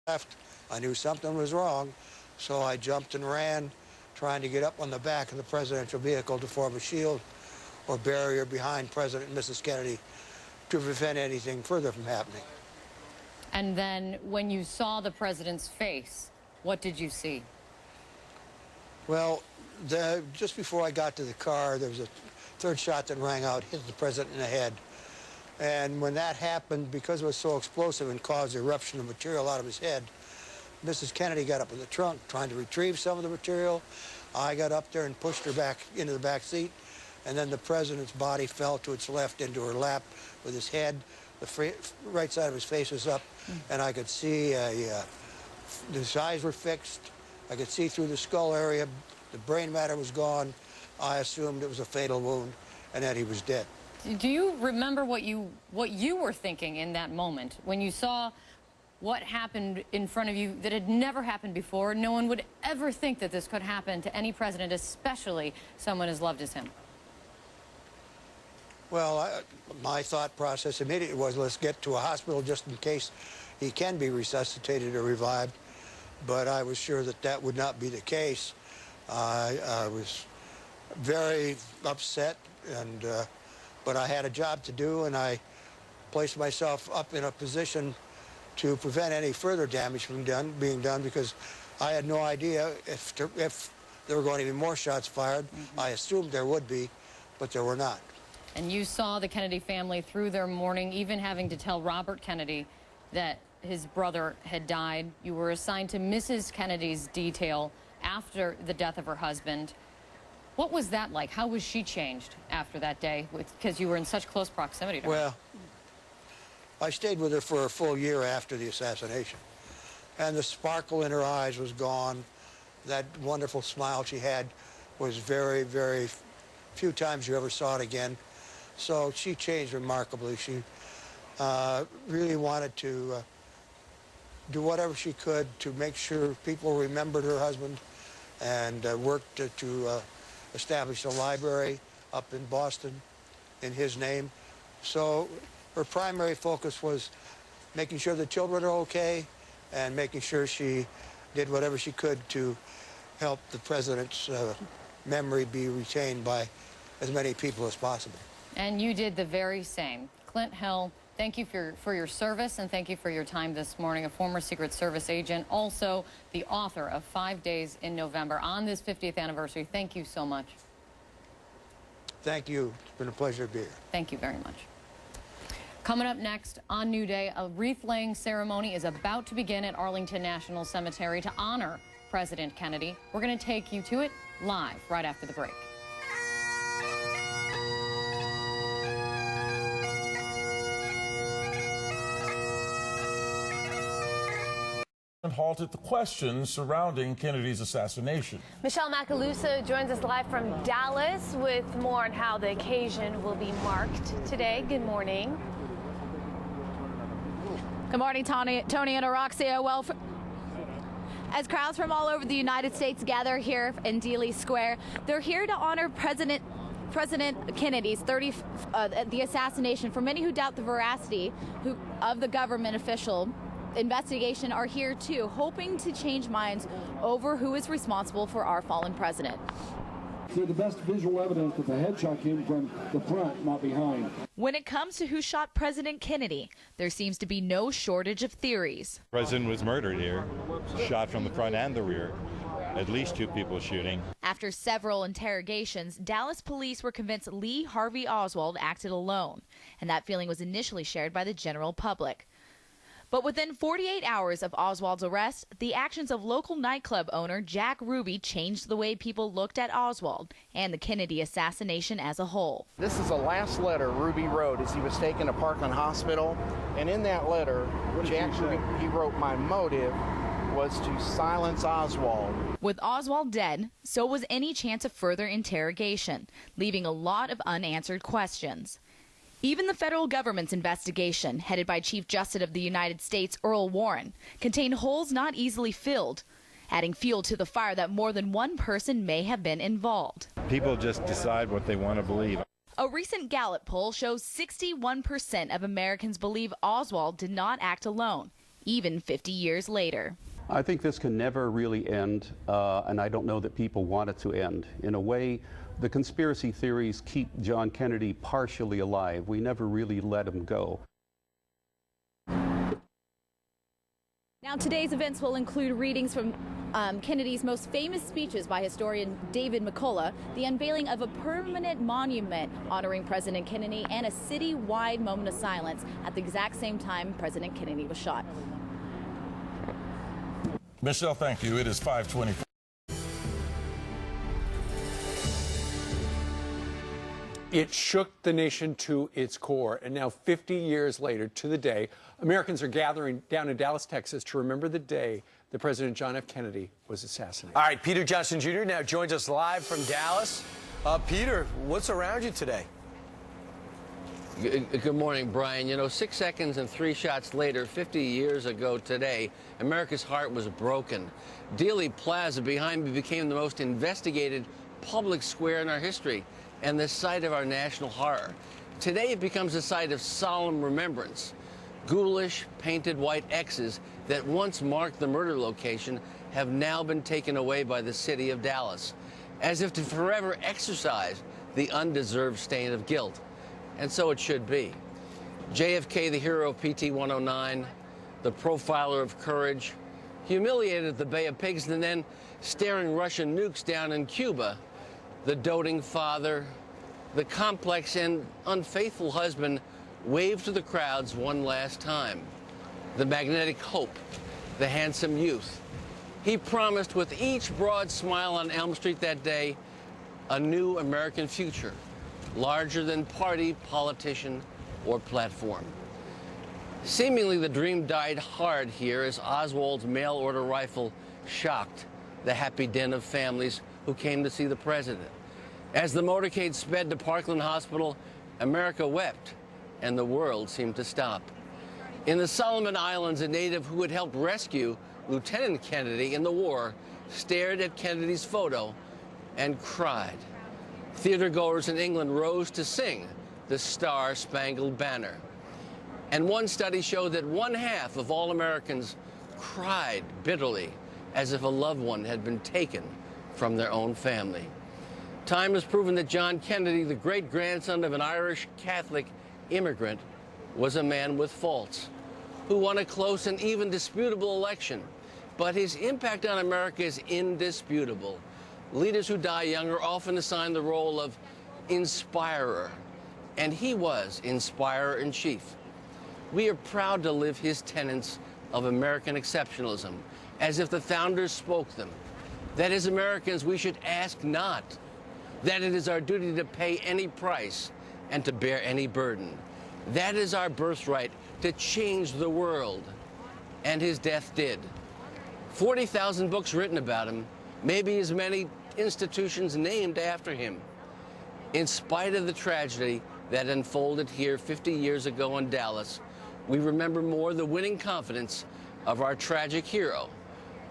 left. I knew something was wrong, so I jumped and ran, trying to get up on the back of the presidential vehicle to form a shield or barrier behind President and Mrs. Kennedy to prevent anything further from happening. And then when you saw the president's face, what did you see? Well, just before I got to the car, there was a third shot that rang out, hit the president in the head. And when that happened, because it was so explosive and caused eruption of material out of his head, Mrs. Kennedy got up in the trunk trying to retrieve some of the material. I got up there and pushed her back into the back seat, and then the president's body fell to its left into her lap with his head. The right side of his face was up, and I could see his eyes were fixed. I could see through the skull area. The brain matter was gone. I assumed it was a fatal wound and that he was dead. Do you remember what you were thinking in that moment when you saw what happened in front of you that had never happened before? No one would ever think that this could happen to any president, especially someone as loved as him. Well, my thought process immediately was, let's get to a hospital just in case he can be resuscitated or revived. But I was sure that that would not be the case. I was very upset, but I had a job to do, and I placed myself up in a position to prevent any further damage from being done, because I had no idea if there were going to be more shots fired. I assumed there would be, but there were not. And you saw the Kennedy family through their mourning, even having to tell Robert Kennedy that his brother had died. You were assigned to Mrs. Kennedy's detail after the death of her husband. What was that like? How was she changed after that day? Because you were in such close proximity to her. Well, I stayed with her for a full year after the assassination, and the sparkle in her eyes was gone. That wonderful smile she had was very, very few times you ever saw it again. So she changed remarkably. She really wanted to do whatever she could to make sure people remembered her husband, and worked to establish a library up in Boston in his name. So her primary focus was making sure the children are okay and making sure she did whatever she could to help the president's memory be retained by as many people as possible. And you did the very same. Clint Hill, thank you for your service, and thank you for your time this morning. A former Secret Service agent, also the author of 5 Days in November on this 50th anniversary. Thank you so much. Thank you. It's been a pleasure to be here. Thank you very much. Coming up next on New Day, a wreath-laying ceremony is about to begin at Arlington National Cemetery to honor President Kennedy. We're going to take you to it live right after the break. Halted the questions surrounding Kennedy's assassination. Michelle Macaluso joins us live from Dallas with more on how the occasion will be marked today. Good morning. Good morning, Tony and Araxia. Well, as crowds from all over the United States gather here in Dealey Square, they're here to honor President Kennedy's the assassination. For many who doubt the veracity of the government official investigation are here too, hoping to change minds over who is responsible for our fallen president. They're the best visual evidence that the headshot came from the front, not behind. When it comes to who shot President Kennedy, there seems to be no shortage of theories. The president was murdered here, shot from the front and the rear. At least 2 people shooting. After several interrogations, Dallas police were convinced Lee Harvey Oswald acted alone, and that feeling was initially shared by the general public. But within 48 hours of Oswald's arrest, the actions of local nightclub owner Jack Ruby changed the way people looked at Oswald and the Kennedy assassination as a whole. This is the last letter Ruby wrote as he was taken to Parkland Hospital. And in that letter, Jack Ruby, he wrote, "My motive was to silence Oswald." With Oswald dead, so was any chance of further interrogation, leaving a lot of unanswered questions. Even the federal government's investigation, headed by Chief Justice of the United States Earl Warren, contained holes not easily filled, adding fuel to the fire that more than one person may have been involved. People just decide what they want to believe. A recent Gallup poll shows 61% of Americans believe Oswald did not act alone, even 50 years later. I think this can never really end, and I don't know that people want it to end. In a way, the conspiracy theories keep John Kennedy partially alive. We never really let him go. Now, today's events will include readings from Kennedy's most famous speeches by historian David McCullough, the unveiling of a permanent monument honoring President Kennedy, and a city-wide moment of silence at the exact same time President Kennedy was shot. Michelle, thank you. It is 5:24. It shook the nation to its core, and now 50 years later, to the day, Americans are gathering down in Dallas, Texas, to remember the day that President John F. Kennedy was assassinated. All right, Peter Johnson Jr. now joins us live from Dallas. Peter, what's around you today? Good morning, Brian. You know, 6 seconds and 3 shots later, 50 years ago today, America's heart was broken. Dealey Plaza behind me became the most investigated public square in our history and the site of our national horror. Today it becomes a site of solemn remembrance. Ghoulish, painted white X's that once marked the murder location have now been taken away by the city of Dallas, as if to forever exorcise the undeserved stain of guilt. And so it should be. JFK, the hero of PT 109, the profiler of courage, humiliated at the Bay of Pigs and then staring Russian nukes down in Cuba, the doting father, the complex and unfaithful husband waved to the crowds one last time. The magnetic hope, the handsome youth. He promised with each broad smile on Elm Street that day a new American future, larger than party, politician, or platform. Seemingly the dream died hard here as Oswald's mail-order rifle shocked the happy den of families who came to see the president. As the motorcade sped to Parkland Hospital, America wept, and the world seemed to stop. In the Solomon Islands, a native who had helped rescue Lieutenant Kennedy in the war stared at Kennedy's photo and cried. Theatergoers in England rose to sing the Star-Spangled Banner. And one study showed that 1/2 of all Americans cried bitterly as if a loved one had been taken from their own family. Time has proven that John Kennedy, the great-grandson of an Irish Catholic immigrant, was a man with faults, who won a close and even disputable election. But his impact on America is indisputable. Leaders who die young are often assigned the role of inspirer, and he was inspirer-in-chief. We are proud to live his tenets of American exceptionalism, as if the founders spoke them. That as Americans, we should ask not, that it is our duty to pay any price and to bear any burden. That is our birthright, to change the world. And his death did. 40,000 books written about him, maybe as many institutions named after him. In spite of the tragedy that unfolded here 50 years ago in Dallas, we remember more the winning confidence of our tragic hero,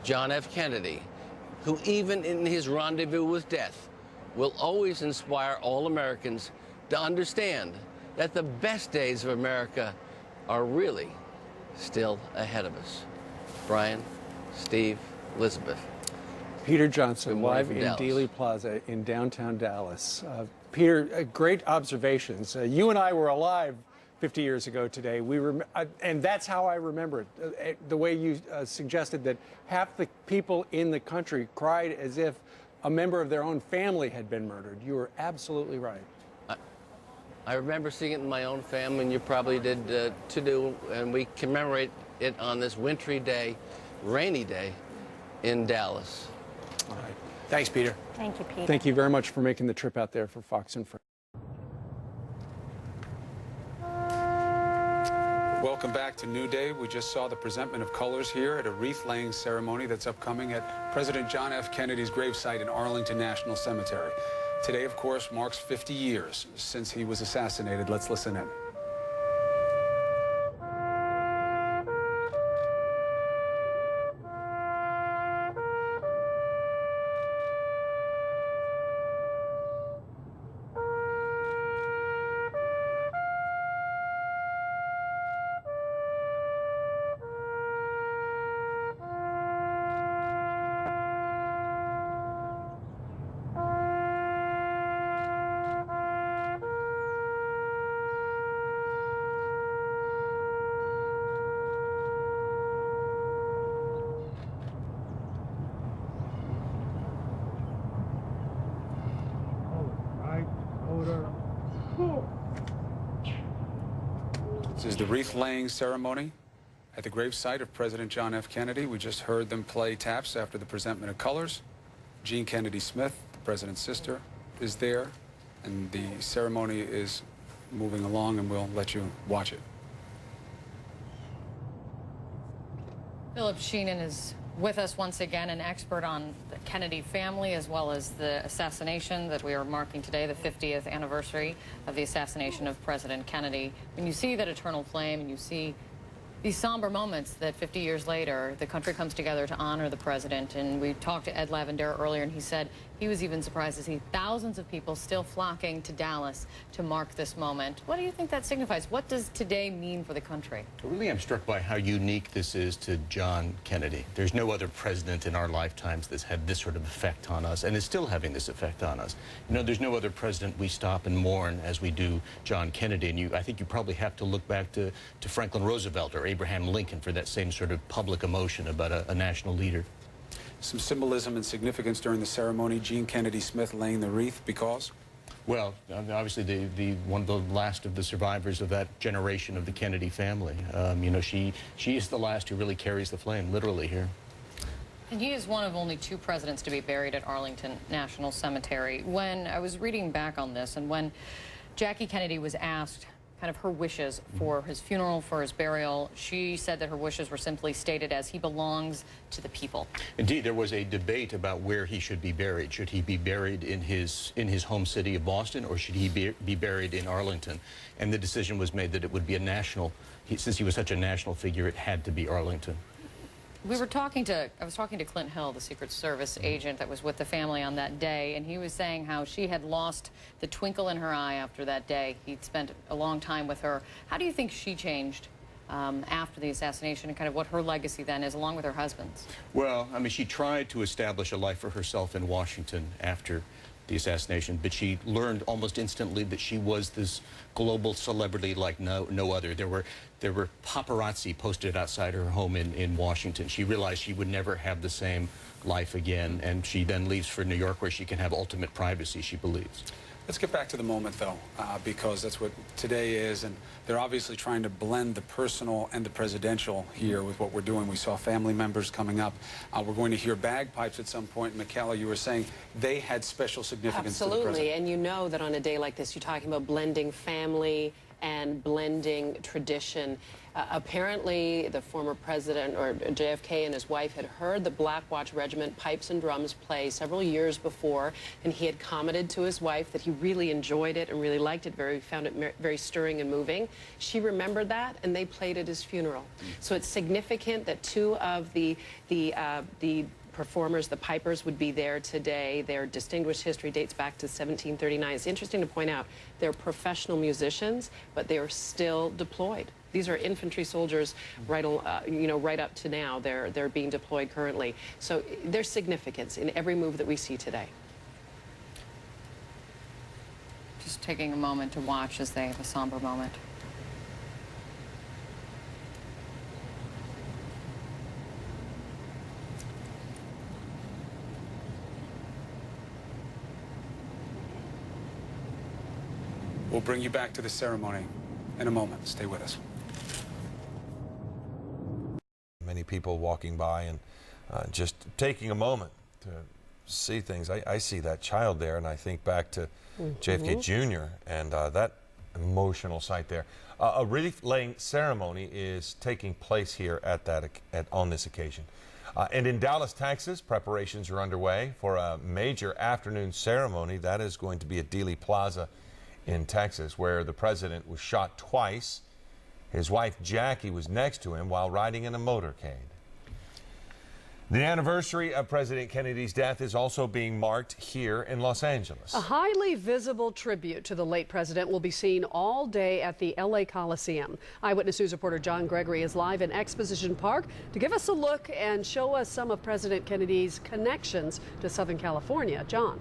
John F. Kennedy, who even in his rendezvous with death will always inspire all Americans to understand that the best days of America are really still ahead of us. Brian, Steve, Elizabeth. Peter Johnson, live in Dallas. Dealey Plaza in downtown Dallas. Peter, great observations. You and I were alive 50 years ago today. And that's how I remember it. The way you suggested that half the people in the country cried as if a member of their own family had been murdered. You were absolutely right. I remember seeing it in my own family, and you probably did too, and we commemorate it on this wintry day, rainy day in Dallas. All right. Thanks, Peter. Thank you, Peter. Thank you very much for making the trip out there for Fox and Friends. Welcome back to New Day. We just saw the presentment of colors here at a wreath-laying ceremony that's upcoming at President John F. Kennedy's gravesite in Arlington National Cemetery. Today, of course, marks 50 years since he was assassinated. Let's listen in. the wreath-laying ceremony at the gravesite of President John F. Kennedy. We just heard them play taps after the presentment of colors. Jean Kennedy Smith, the president's sister, is there, and the ceremony is moving along, and we'll let you watch it. Philip Sheenan is with us once again, an expert on the Kennedy family as well as the assassination that we are marking today, the 50th anniversary of the assassination of President Kennedy. When you see that eternal flame and you see these somber moments that 50 years later, the country comes together to honor the president. And we talked to Ed Lavendera earlier, and he said he was even surprised to see thousands of people still flocking to Dallas to mark this moment. What do you think that signifies? What does today mean for the country? Really, I'm struck by how unique this is to John Kennedy. There's no other president in our lifetimes that's had this sort of effect on us and is still having this effect on us. You know, there's no other president we stop and mourn as we do John Kennedy. And I think you probably have to look back to Franklin Roosevelt or Abraham Lincoln for that same sort of public emotion about a national leader. Some symbolism and significance during the ceremony. Jean Kennedy Smith laying the wreath because? Well, obviously one of the last of the survivors of that generation of the Kennedy family. You know, she is the last who really carries the flame, literally, here. And he is one of only 2 presidents to be buried at Arlington National Cemetery. When I was reading back on this, and when Jackie Kennedy was asked kind of her wishes for his funeral, for his burial, she said that her wishes were simply stated as he belongs to the people. Indeed, there was a debate about where he should be buried. Should he be buried in his home city of Boston, or should he be buried in Arlington? And the decision was made that it would be a national, since he was such a national figure, it had to be Arlington. I was talking to Clint Hill, the Secret Service agent that was with the family on that day, and he was saying how she had lost the twinkle in her eye after that day. He'd spent a long time with her. How do you think she changed after the assassination, and kind of what her legacy then is, along with her husband's? Well, I mean, she tried to establish a life for herself in Washington after the assassination, but she learned almost instantly that she was this global celebrity like no other. There were paparazzi posted outside her home in Washington. She realized she would never have the same life again, and she then leaves for New York, where she can have ultimate privacy, she believes. Let's get back to the moment, though, because that's what today is, and they're obviously trying to blend the personal and the presidential here with what we're doing. We saw family members coming up. We're going to hear bagpipes at some point. Michaela, you were saying they had special significance to the president. Absolutely, and you know that on a day like this, you're talking about blending family and blending tradition. Apparently, the former president, or JFK, and his wife had heard the Black Watch Regiment pipes and drums play several years before, and he had commented to his wife that he really enjoyed it and really liked it, found it very stirring and moving. She remembered that, and they played at his funeral. So it's significant that 2 of the performers, the pipers, would be there today. Their distinguished history dates back to 1739. It's interesting to point out they're professional musicians, but they are still deployed. These are infantry soldiers right up to now. They're being deployed currently. So there's significance in every move that we see today. Just taking a moment to watch as they have a somber moment. We'll bring you back to the ceremony in a moment. Stay with us. Many people walking by and just taking a moment to see things. I see that child there, and I think back to JFK Jr. and that emotional sight there. A wreath-laying ceremony is taking place here on this occasion. And in Dallas, Texas, preparations are underway for a major afternoon ceremony. That is going to be at Dealey Plaza in Texas, where the president was shot twice. His wife, Jackie, was next to him while riding in a motorcade. The anniversary of President Kennedy's death is also being marked here in Los Angeles. A highly visible tribute to the late president will be seen all day at the LA Coliseum. Eyewitness News reporter John Gregory is live in Exposition Park to give us a look and show us some of President Kennedy's connections to Southern California. John.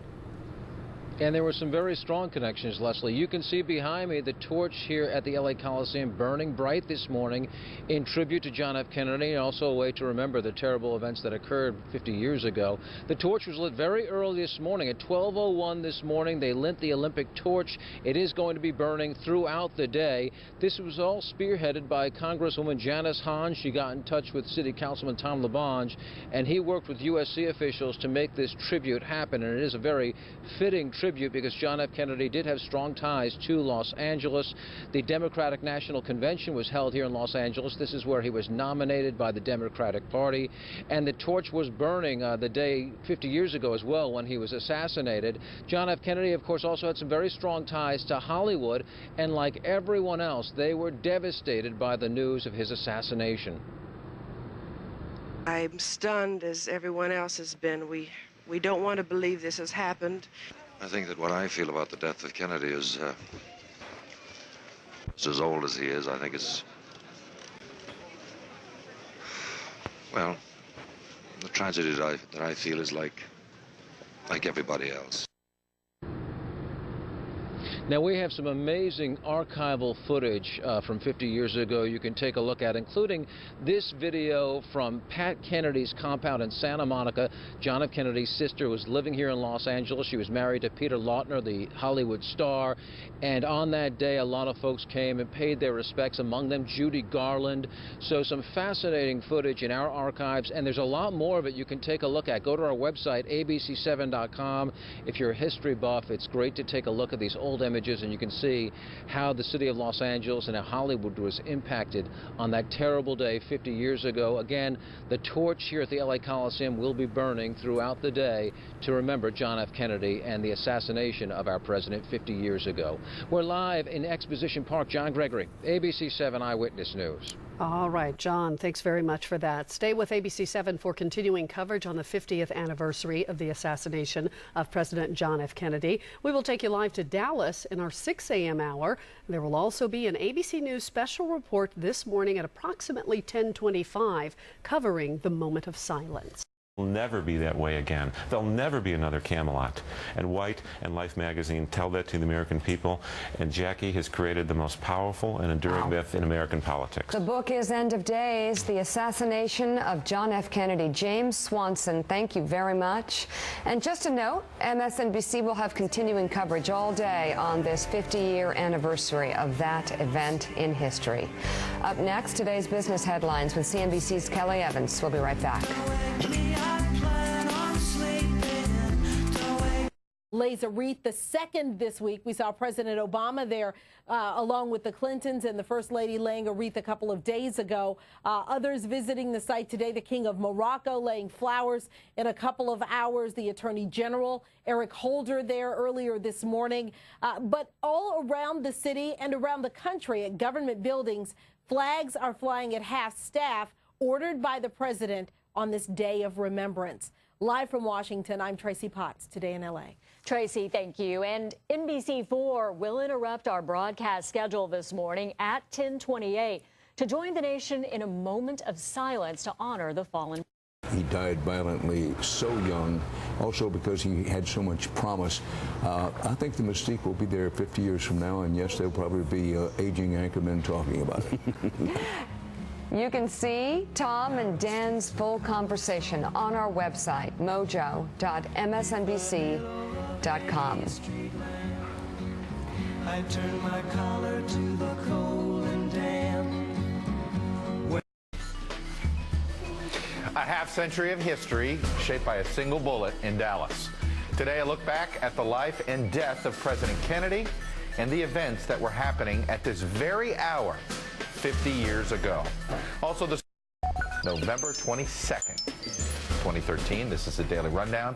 And there were some very strong connections, Leslie. You can see behind me the torch here at the LA Coliseum burning bright this morning in tribute to John F. Kennedy, and also a way to remember the terrible events that occurred 50 years ago. The torch was lit very early this morning. At 12:01 this morning, they lit the Olympic torch. It is going to be burning throughout the day. This was all spearheaded by Congresswoman Janice Hahn. She got in touch with City Councilman Tom LaBonge, and he worked with USC officials to make this tribute happen. And it is a very fitting tribute because John F. Kennedy did have strong ties to Los Angeles. The Democratic National Convention was held here in Los Angeles. This is where he was nominated by the Democratic Party. And the torch was burning the day 50 years ago as well when he was assassinated. John F. Kennedy, of course, also had some very strong ties to Hollywood. And like everyone else, they were devastated by the news of his assassination. I'm stunned as everyone else has been. We don't want to believe this has happened. I think that what I feel about the death of Kennedy is as old as he is. I think it's, well, the tragedy that I feel is like everybody else. Now, we have some amazing archival footage from 50 years ago you can take a look at, including this video from Pat Kennedy's compound in Santa Monica. John F. Kennedy's sister was living here in Los Angeles. She was married to Peter Lautner, the Hollywood star. And on that day, a lot of folks came and paid their respects, among them Judy Garland. So some fascinating footage in our archives, and there's a lot more of it you can take a look at. Go to our website, abc7.com. If you're a history buff, it's great to take a look at these old images, and you can see how the city of Los Angeles and how Hollywood was impacted on that terrible day 50 years ago. Again, the torch here at the LA Coliseum will be burning throughout the day to remember John F. Kennedy and the assassination of our president 50 years ago. We're live in Exposition Park. John Gregory, ABC 7 Eyewitness News. All right, John, thanks very much for that. Stay with ABC 7 for continuing coverage on the 50th anniversary of the assassination of President John F. Kennedy. We will take you live to Dallas in our 6 a.m. hour. There will also be an ABC News special report this morning at approximately 10:25 covering the moment of silence. Will never be that way again. There'll never be another Camelot. And White and Life magazine tell that to the American people. And Jackie has created the most powerful and enduring myth in American politics. The book is End of Days, The Assassination of John F. Kennedy. James Swanson, thank you very much. And just a note, MSNBC will have continuing coverage all day on this 50-year anniversary of that event in history. Up next, today's business headlines with CNBC's Kelly Evans. We'll be right back. Lays a wreath the second this week. We saw President Obama there along with the Clintons and the First Lady laying a wreath a couple of days ago. Others visiting the site today, the King of Morocco laying flowers in a couple of hours. The Attorney General, Eric Holder, there earlier this morning. But all around the city and around the country at government buildings, flags are flying at half staff, ordered by the president on this day of remembrance. Live from Washington, I'm Tracy Potts, Today in LA. Tracy, thank you. And NBC4 will interrupt our broadcast schedule this morning at 10:28 to join the nation in a moment of silence to honor the fallen. He died violently so young, also because he had so much promise. I think the mystique will be there 50 years from now, and yes, there'll probably be aging anchormen talking about it. You can see Tom and Dan's full conversation on our website, mojo.msnbc.com. I turn my collar to the cold and damp. A half century of history shaped by a single bullet in Dallas. Today, a look back at the life and death of President Kennedy and the events that were happening at this very hour 50 years ago. Also, this November 22nd, 2013. This is a daily rundown.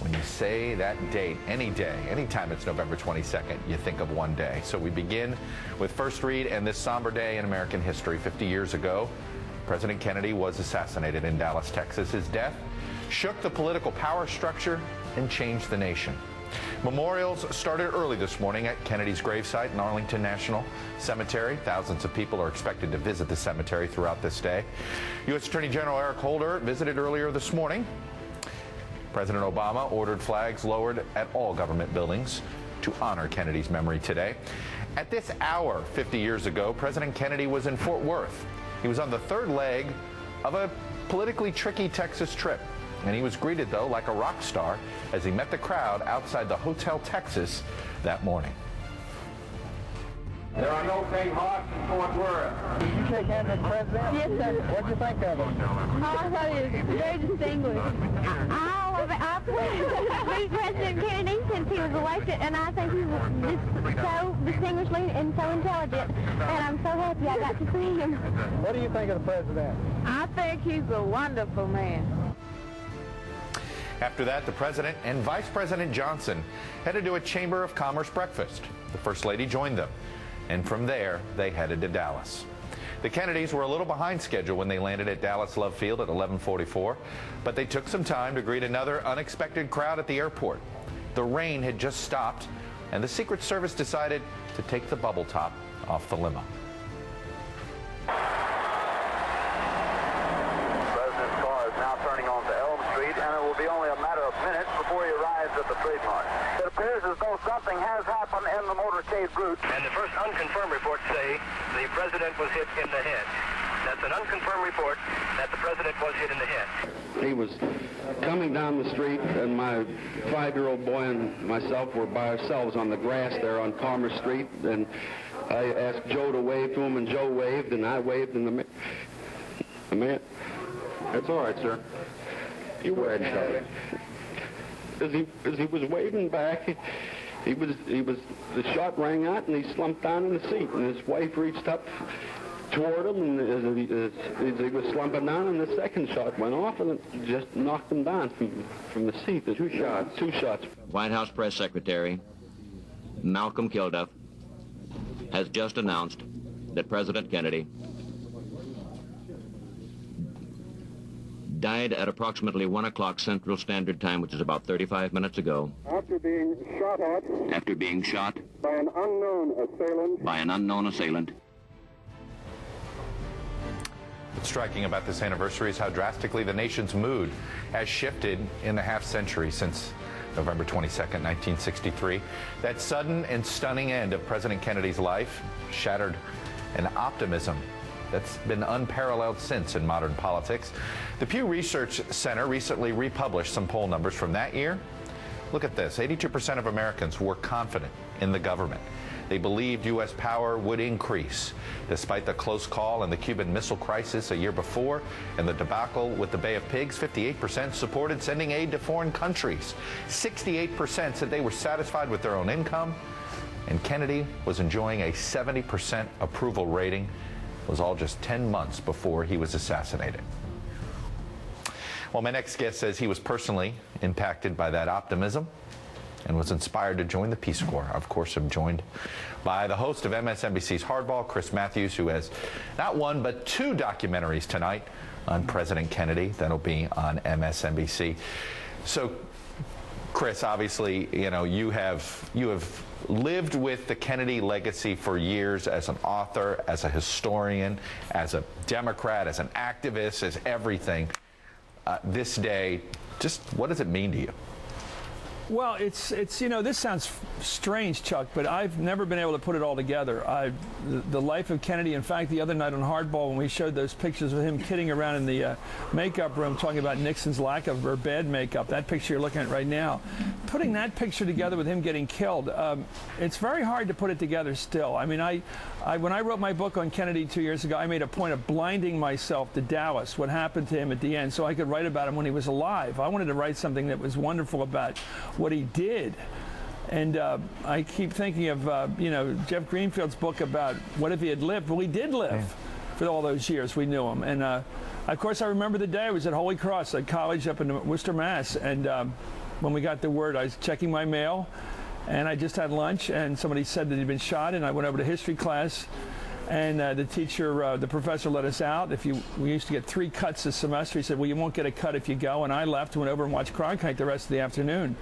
When you say that date, any day, anytime it's November 22nd, you think of one day. So we begin with first read and this somber day in American history. 50 years ago, President Kennedy was assassinated in Dallas, Texas. His death shook the political power structure and changed the nation. Memorials started early this morning at Kennedy's gravesite in Arlington National Cemetery. Thousands of people are expected to visit the cemetery throughout this day. U.S. Attorney General Eric Holder visited earlier this morning. President Obama ordered flags lowered at all government buildings to honor Kennedy's memory today. At this hour 50 years ago, President Kennedy was in Fort Worth. He was on the third leg of a politically tricky Texas trip, and he was greeted, though, like a rock star as he met the crowd outside the Hotel Texas that morning. There are no pink hearts in Fort Worth. Did you shake hands with the president? Yes, sir. What did you think of him? Oh, I thought he was very distinguished. I've met President Kennedy since he was elected, and I think he was just so distinguishedly and so intelligent, and I'm so happy I got to see him. What do you think of the president? I think he's a wonderful man. After that, the president and Vice President Johnson headed to a Chamber of Commerce breakfast. The First Lady joined them, and from there, they headed to Dallas. The Kennedys were a little behind schedule when they landed at Dallas Love Field at 11:44, but they took some time to greet another unexpected crowd at the airport. The rain had just stopped, and the Secret Service decided to take the bubble top off the limo. President's car is now turning onto Elm Street, and it will be only a matter of minutes before he arrives at the trademark. It appears as though something has happened in the motorcade route. And the first unconfirmed reports say the president was hit in the head. That's an unconfirmed report that the president was hit in the head. He was coming down the street, and my 5-year-old boy and myself were by ourselves on the grass there on Commerce Street, and I asked Joe to wave to him, and Joe waved, and I waved, and the man, It's all right, sir. you go ahead and tell it. As he was waving back, the shot rang out, and he slumped down in the seat, and his wife reached up toward him, and as he was slumping down, and the second shot went off, and it just knocked him down from the seat. The two shots. White House Press Secretary Malcolm Kilduff has just announced that President Kennedy died at approximately 1 o'clock Central Standard Time, which is about 35 minutes ago. After being shot by an unknown assailant. What's striking about this anniversary is how drastically the nation's mood has shifted in the half century since November 22nd, 1963. That sudden and stunning end of President Kennedy's life shattered an optimism that's been unparalleled since in modern politics. The Pew Research Center recently republished some poll numbers from that year. Look at this. 82% of Americans were confident in the government. They believed U.S. power would increase. Despite the close call in the Cuban Missile Crisis a year before and the debacle with the Bay of Pigs, 58% supported sending aid to foreign countries. 68% said they were satisfied with their own income. And Kennedy was enjoying a 70% approval rating. It was all just 10 months before he was assassinated. Well, my next guest says he was personally impacted by that optimism and was inspired to join the Peace Corps. Of course, I'm joined by the host of MSNBC's Hardball, Chris Matthews, who has not one but 2 documentaries tonight on President Kennedy that'll be on MSNBC. So, Chris, obviously, you have lived with the Kennedy legacy for years as an author, as a historian, as a Democrat, as an activist, as everything. This day, just what does it mean to you? Well, it's this sounds strange, Chuck, but I've never been able to put it all together. The life of Kennedy, in fact, the other night on Hardball when we showed those pictures of him kidding around in the makeup room talking about Nixon's lack of or bad makeup, that picture you're looking at right now, putting that picture together with him getting killed, it's very hard to put it together still. I mean, when I wrote my book on Kennedy 2 years ago, I made a point of blinding myself to Dallas, what happened to him at the end, so I could write about him when he was alive. I wanted to write something that was wonderful about what he did. And I keep thinking of, Jeff Greenfield's book about what if he had lived. Well, he did live for all those years we knew him. And, of course, I remember the day I was at Holy Cross, at college up in Worcester, Mass. And when we got the word, I was checking my mail, and I just had lunch, and somebody said that he'd been shot, and I went over to history class. And the professor let us out. We used to get 3 cuts a semester. He said, well, you won't get a cut if you go. And I left and went over and watched Cronkite the rest of the afternoon.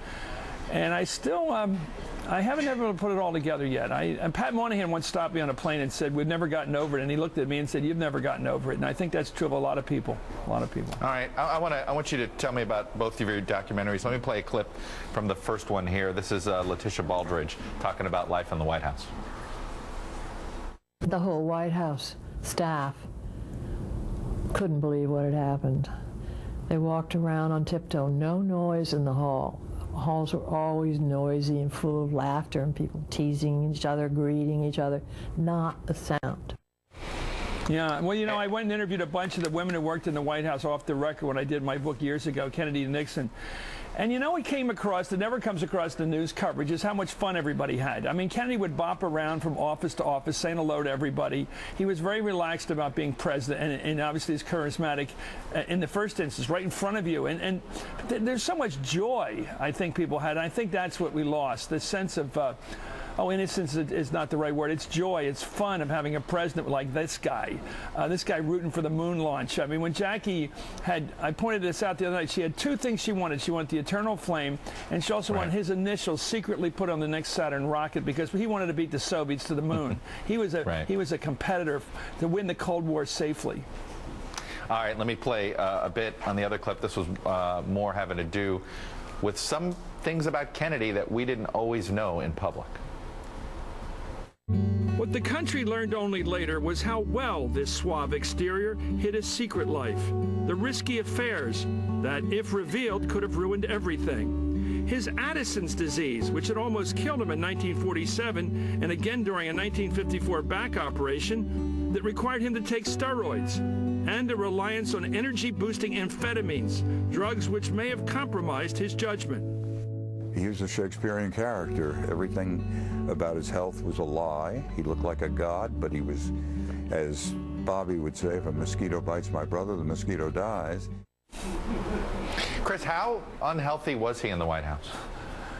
And I still, I haven't ever put it all together yet. And Pat Moynihan once stopped me on a plane and said, "We've never gotten over it." And he looked at me and said, "You've never gotten over it." And I think that's true of a lot of people. A lot of people. All right, I want you to tell me about both of your documentaries. Let me play a clip from the first one here. This is Letitia Baldridge talking about life in the White House. The whole White House staff couldn't believe what had happened. They walked around on tiptoe, no noise in the hall. Halls were always noisy and full of laughter and people teasing each other, greeting each other, not a sound. Yeah, well, you know, I went and interviewed a bunch of the women who worked in the White House off the record when I did my book years ago, Kennedy and Nixon. And you know what came across, that never comes across the news coverage, is how much fun everybody had. I mean, Kennedy would bop around from office to office saying hello to everybody. He was very relaxed about being president, and obviously he's charismatic in the first instance, right in front of you. And there's so much joy, I think, people had. And I think that's what we lost, the sense of... oh, innocence is not the right word. It's joy. It's fun of having a president like this guy rooting for the moon launch. I mean, when Jackie had, I pointed this out the other night, she had two things she wanted. She wanted the eternal flame, and she also wanted his initials secretly put on the next Saturn rocket because he wanted to beat the Soviets to the moon. He was a competitor to win the Cold War safely. All right, let me play a bit on the other clip. This was more having to do with some things about Kennedy that we didn't always know in public. What the country learned only later was how well this suave exterior hid his secret life, the risky affairs that, if revealed, could have ruined everything. His Addison's disease, which had almost killed him in 1947 and again during a 1954 back operation that required him to take steroids, and a reliance on energy-boosting amphetamines, drugs which may have compromised his judgment. He was a Shakespearean character. Everything about his health was a lie. He looked like a god, but he was, as Bobby would say, if a mosquito bites my brother, the mosquito dies. Chris, how unhealthy was he in the White House?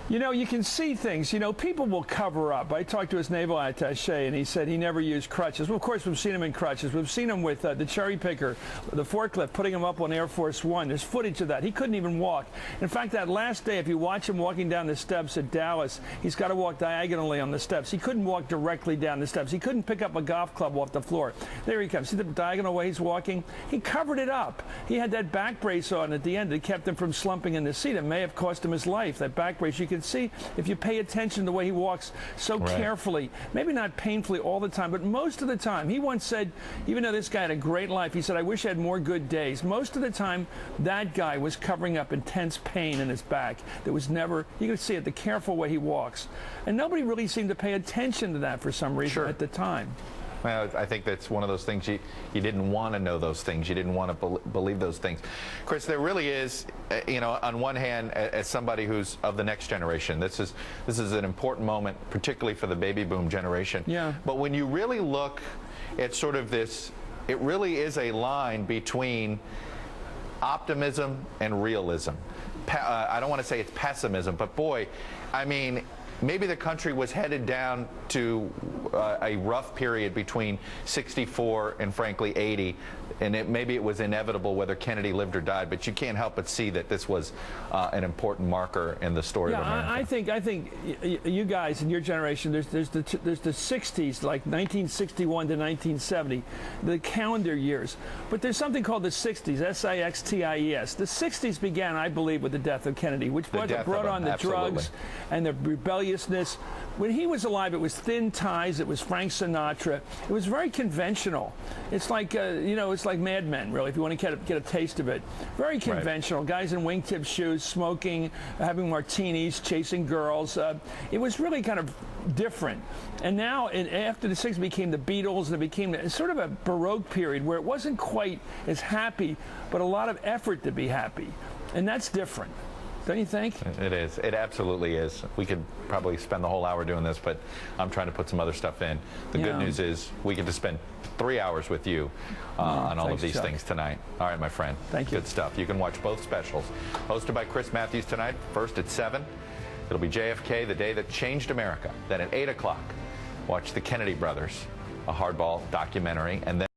You know, you can see things. You know, people will cover up. I talked to his naval attaché, and he said he never used crutches. Well, of course, we've seen him in crutches. We've seen him with the cherry picker, the forklift, putting him up on Air Force One. There's footage of that. He couldn't even walk. In fact, that last day, if you watch him walking down the steps at Dallas, he's got to walk diagonally on the steps. He couldn't walk directly down the steps. He couldn't pick up a golf club off the floor. There he comes. See the diagonal way he's walking? He covered it up. He had that back brace on at the end that kept him from slumping in the seat. It may have cost him his life. That back brace, you can see if you pay attention to the way he walks so carefully, maybe not painfully all the time, but most of the time. He once said, even though this guy had a great life, he said, "I wish I had more good days." Most of the time, that guy was covering up intense pain in his back. There was never, you can see it, the careful way he walks. And nobody really seemed to pay attention to that for some reason at the time. Well, I think that's one of those things you didn't want to know those things. You didn't want to believe those things. Chris, there really is, you know, on one hand, as somebody who's of the next generation, this is an important moment, particularly for the baby boom generation. Yeah. But when you really look at sort of this, it really is a line between optimism and realism. I don't want to say it's pessimism, but boy, I mean, maybe the country was headed down to a rough period between 64 and frankly 80, and maybe it was inevitable whether Kennedy lived or died, but you can't help but see that this was an important marker in the story of America. I think you guys in your generation, there's the 60s, like 1961 to 1970, the calendar years, but there's something called the 60s, S-I-X-T-I-E-S. The 60s began, I believe, with the death of Kennedy, which brought on the drugs and the rebelliousness. When he was alive, it was thin ties. It was Frank Sinatra. It was very conventional. It's like, you know, it's like Mad Men, really, if you want to get a taste of it. Very conventional. Guys in wingtip shoes, smoking, having martinis, chasing girls. It was really kind of different. And now, after the 60s, became the Beatles, and it became sort of a Baroque period where it wasn't quite as happy, but a lot of effort to be happy. And that's different. Don't you think? It is. It absolutely is. We could probably spend the whole hour doing this, but I'm trying to put some other stuff in. The good news is we get to spend 3 hours with you on all of these things tonight. All right, my friend. Thank you. Good stuff. You can watch both specials. Hosted by Chris Matthews tonight, first at 7. It'll be JFK, the day that changed America. Then at 8 o'clock, watch the Kennedy brothers, a hardball documentary, and then